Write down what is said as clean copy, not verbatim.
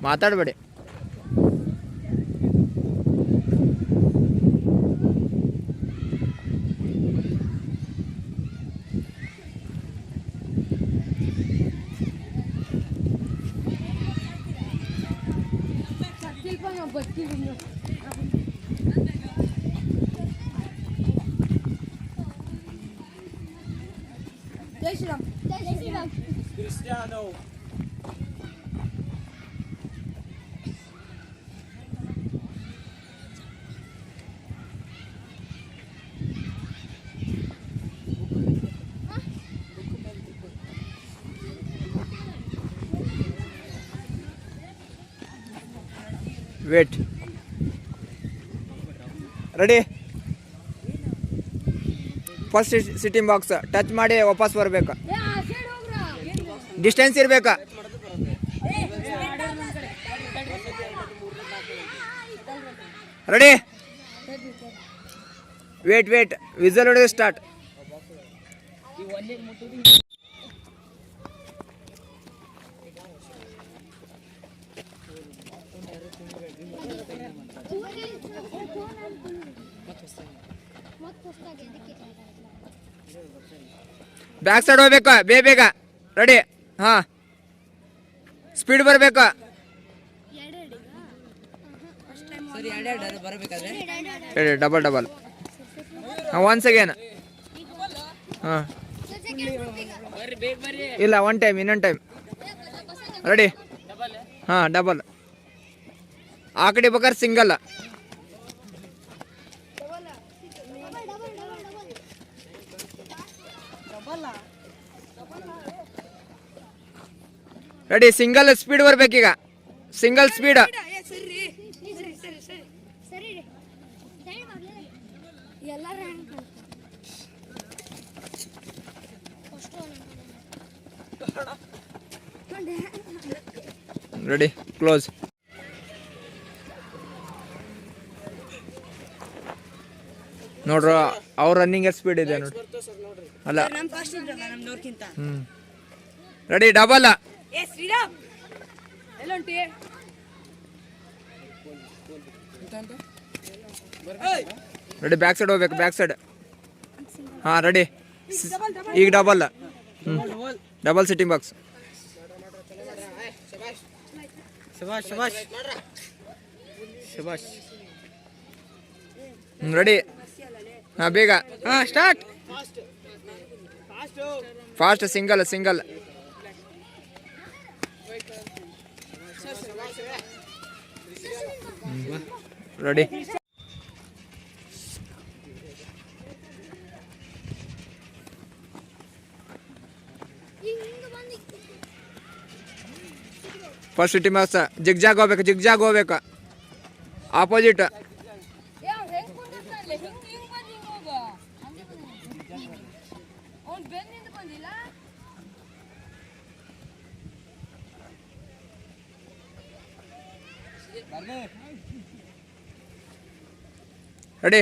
ಮಾತಾಡಬೇಡಿ. ಜೈ ಶ್ರೀರಾಮ್. ಜೈ Shriram. Cristiano. Wait. Ready. First sitting box touch ಮಾಡಿ ವಾಪಸ್ ಬರಬೇಕು. ಡಿಸ್ಟೆನ್ಸ್ ಇರಬೇಕು. ರೆಡಿ. ವೇಟ್ ವಿಸಲ್ ಹೊಡೆದು ಸ್ಟಾರ್ಟ್. ಬ್ಯಾಕ್ ಸೈಡ್ ಹೋಗ್ಬೇಕು ಬೇಗ. ರೆಡಿ. ಹಾ, ಸ್ಪೀಡ್ ಬರಬೇಕು. ಡಬಲ್. Once again. ಹಾಂ, ಇಲ್ಲ, ಒನ್ ಟೈಮ್, ಇನ್ನೊಂದು ಟೈಮ್. ರೆಡಿ. ಹಾಂ, ಡಬಲ್. ಆ ಕಡೆ ಬೇಕಾದ್ರೆ ಸಿಂಗಲ್. ರೆಡಿ. ಸಿಂಗಲ್ ಸ್ಪೀಡ್ ಬರ್ಬೇಕೀಗ. Single speed. Ready, close. ನೋಡ್ರ ಅವ್ರ ರನ್ನಿಂಗ್ ಸ್ಪೀಡ್ ಇದೆ ನೋಡಿ. ಅಲ್ಲ, ready. Double. Ready. Back side ಹೋಗ್ಬೇಕು, ಬ್ಯಾಕ್ ಸೈಡ್. ಹಾಂ, ರೆಡಿ. ಈಗ double. Double sitting box. Ready. ಹಾಂ, ಬೇಗ. ಹಾಂ, start. Fast. Single. Ready. First sitting box. Zigzag ಹೋಗ್ಬೇಕು. ಆಪೋಸಿಟ್. ರೆಡಿ.